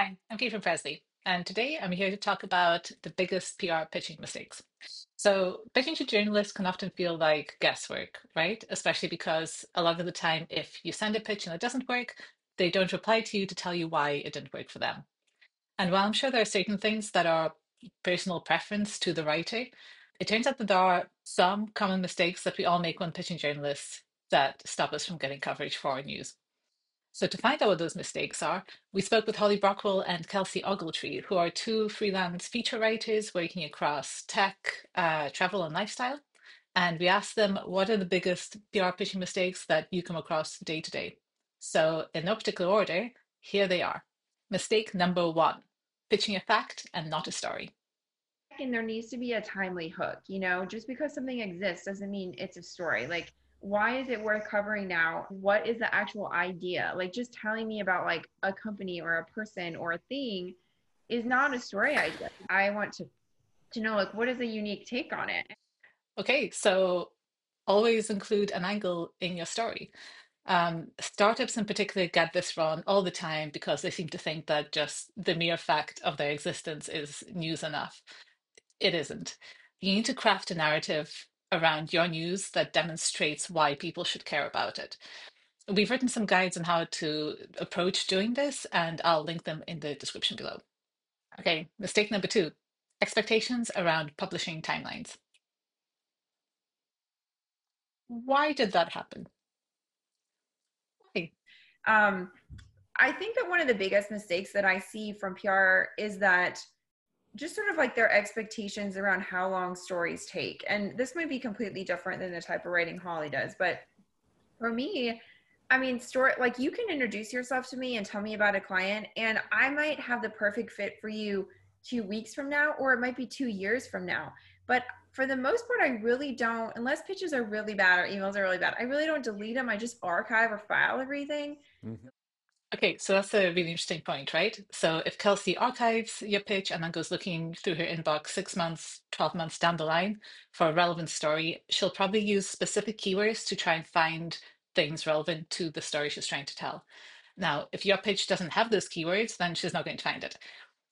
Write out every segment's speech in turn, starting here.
Hi, I'm Kate from Prezly, and today I'm here to talk about the biggest PR pitching mistakes. So, pitching to journalists can often feel like guesswork, right? Especially because a lot of the time, if you send a pitch and it doesn't work, they don't reply to you to tell you why it didn't work for them. And while I'm sure there are certain things that are personal preference to the writer, it turns out that there are some common mistakes that we all make when pitching journalists that stop us from getting coverage for our news. So to find out what those mistakes are, we spoke with Holly Brockwell and Kelsey Ogletree, who are two freelance feature writers working across tech, travel, and lifestyle. And we asked them what are the biggest PR pitching mistakes that you come across day to day. So in no particular order, here they are. Mistake number one, pitching a fact and not a story. And there needs to be a timely hook. Just because something exists doesn't mean it's a story. Like, why is it worth covering now? What is the actual idea? Like, just telling me about like a company or a person or a thing is not a story idea. I want to know, like, what is the unique take on it? Okay, so always include an angle in your story. Startups in particular get this wrong all the time because they seem to think that just the mere fact of their existence is news enough. It isn't. You need to craft a narrative around your news that demonstrates why people should care about it. We've written some guides on how to approach doing this, and I'll link them in the description below. Okay, mistake number two, expectations around publishing timelines. Why did that happen? Why? Um, I think that one of the biggest mistakes that I see from PR is that just sort of like their expectations around how long stories take. And this might be completely different than the type of writing Holly does, but for me, I mean, story like you can introduce yourself to me and tell me about a client, and I might have the perfect fit for you 2 weeks from now, or it might be 2 years from now. But for the most part, I really don't, unless pitches are really bad or emails are really bad, I really don't delete them. I just archive or file everything. Okay, so that's a really interesting point, right? So if Kelsey archives your pitch and then goes looking through her inbox 6 months, 12 months down the line for a relevant story, she'll probably use specific keywords to try and find things relevant to the story she's trying to tell. Now, if your pitch doesn't have those keywords, then she's not going to find it.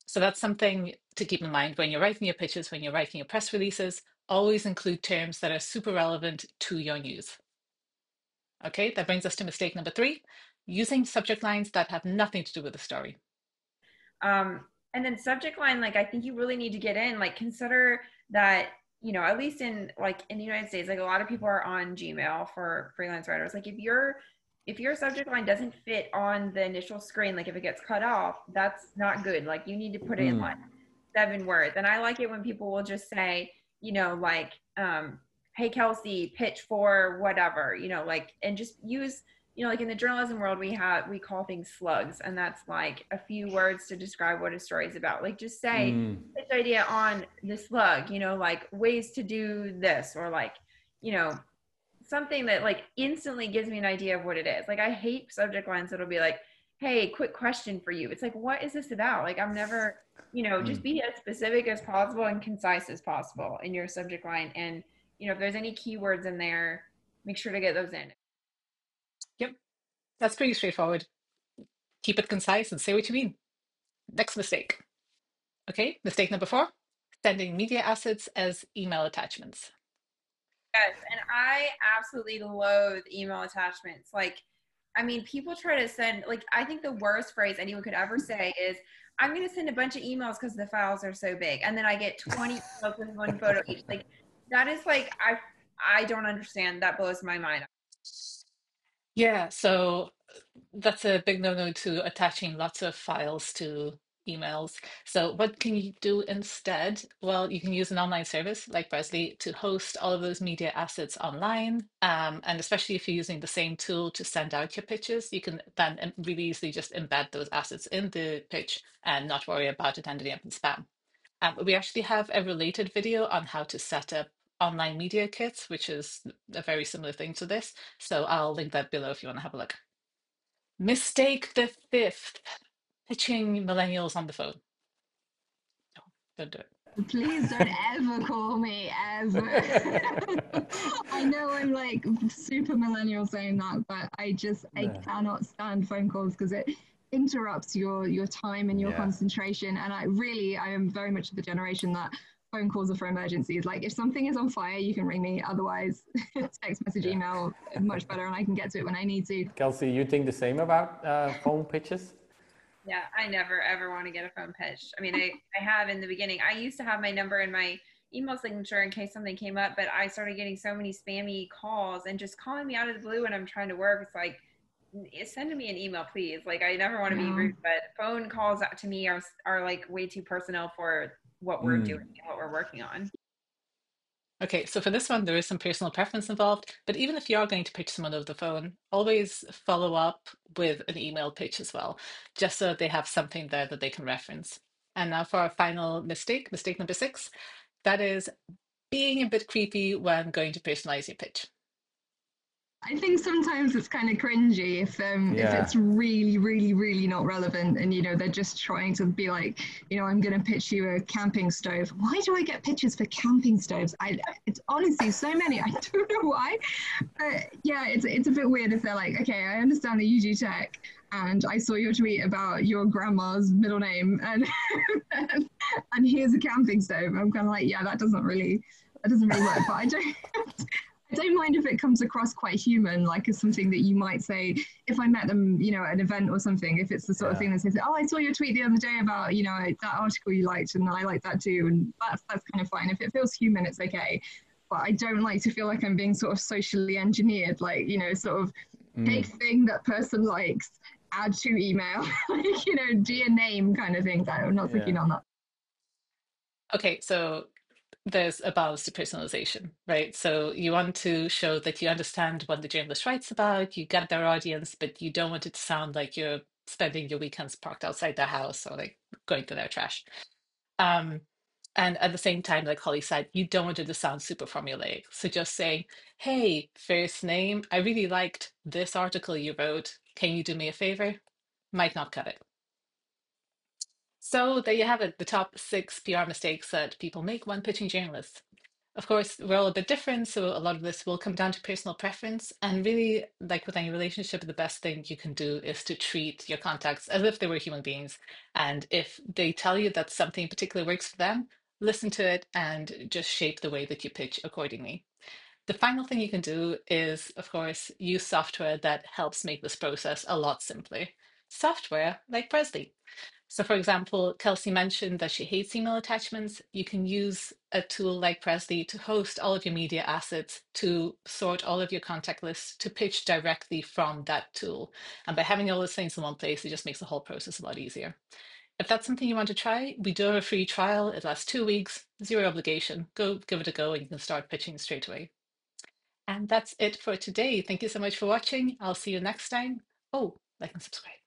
So that's something to keep in mind when you're writing your pitches, when you're writing your press releases, always include terms that are super relevant to your news. Okay, that brings us to mistake number three, using subject lines that have nothing to do with the story. And then subject line, like I think you really need to get in, like consider that, at least in like in the United States, like a lot of people are on Gmail for freelance writers. Like if your subject line doesn't fit on the initial screen, like if it gets cut off, that's not good. Like you need to put it in like 7 words. And I like it when people will just say, like, hey Kelsey, pitch for whatever, like, and just use, like in the journalism world, we call things slugs, and that's like a few words to describe what a story is about. Like just say this idea on the slug, like ways to do this, or like, you know, something that like instantly gives me an idea of what it is. Like I hate subject lines that'll be like, hey, quick question for you. It's like, what is this about? Like I'm never, just be as specific as possible and concise as possible in your subject line. And, if there's any keywords in there, make sure to get those in. Yep, that's pretty straightforward. Keep it concise and say what you mean. Next mistake. Okay, mistake number four, sending media assets as email attachments. Yes, and I absolutely loathe email attachments. Like, I mean, people try to send, like, I think the worst phrase anyone could ever say is, I'm going to send a bunch of emails because the files are so big. And then I get 20 emails with one photo each. Like, that is like, I don't understand. That blows my mind. Yeah, so that's a big no-no to attaching lots of files to emails. So what can you do instead? Well, you can use an online service like Prezly to host all of those media assets online. And especially if you're using the same tool to send out your pitches, you can then really easily just embed those assets in the pitch and not worry about it ending up in spam. We actually have a related video on how to set up online media kits, which is a very similar thing to this. So I'll link that below if you want to have a look. Mistake the fifth, pitching millennials on the phone. No, don't do it. Please don't ever call me ever. I know I'm like super millennial saying that, but I Yeah. cannot stand phone calls because interrupts your time and your Yeah. concentration. And I am very much the generation that phone calls are for emergencies. Like if something is on fire, you can ring me. Otherwise, text message, Yeah. email, much better, and I can get to it when I need to. Kelsey, you think the same about phone pitches? Yeah, I never ever want to get a phone pitched. I mean, I have in the beginning. I used to have my number in my email signature in case something came up, but I started getting so many spammy calls and just calling me out of the blue when I'm trying to work. It's like, send me an email, please. Like, I never want to be Yeah. rude, but phone calls to me are like way too personal for what we're doing and what we're working on. Okay, so for this one, there is some personal preference involved, but even if you are going to pitch someone over the phone, always follow up with an email pitch as well, just so they have something there that they can reference. And now for our final mistake, mistake number 6, that is being a bit creepy when going to personalize your pitch. I think sometimes it's kind of cringy if Yeah. it's really, really, really not relevant, and they're just trying to be like, I'm going to pitch you a camping stove. Why do I get pitches for camping stoves? It's honestly so many. I don't know why, but yeah, it's a bit weird if they're like, okay, I understand that you do tech, and I saw your tweet about your grandma's middle name, and and here's a camping stove. I'm kind of like, yeah, that doesn't really work, but I don't mind if it comes across quite human, like as something that you might say if I met them, at an event or something. If it's the sort of Yeah. thing that says, "Oh, I saw your tweet the other day about, that article you liked, and I like that too," and that's kind of fine. If it feels human, it's okay. But I don't like to feel like I'm being sort of socially engineered, like sort of take thing that person likes, add to email, like dear name kind of thing. I'm not so Yeah. keen on that. Okay, so there's a balance to personalization, right? So you want to show that you understand what the journalist writes about, you get their audience, but you don't want it to sound like you're spending your weekends parked outside their house or like going through their trash. Um, and at the same time, like Holly said, you don't want it to sound super formulaic. So just saying, hey, first name, I really liked this article you wrote. Can you do me a favor? Might not cut it. So there you have it, the top 6 PR mistakes that people make when pitching journalists. Of course, we're all a bit different, so a lot of this will come down to personal preference. And really, like with any relationship, the best thing you can do is to treat your contacts as if they were human beings. And if they tell you that something in particular works for them, listen to it and just shape the way that you pitch accordingly. The final thing you can do is, of course, use software that helps make this process a lot simpler. Software like Prezly. So, for example, Kelsey mentioned that she hates email attachments. You can use a tool like Prezly to host all of your media assets, to sort all of your contact lists, to pitch directly from that tool. And by having all those things in one place, it just makes the whole process a lot easier. If that's something you want to try, we do have a free trial. It lasts 2 weeks, zero obligation. Go give it a go and you can start pitching straight away. And that's it for today. Thank you so much for watching. I'll see you next time. Oh, like and subscribe.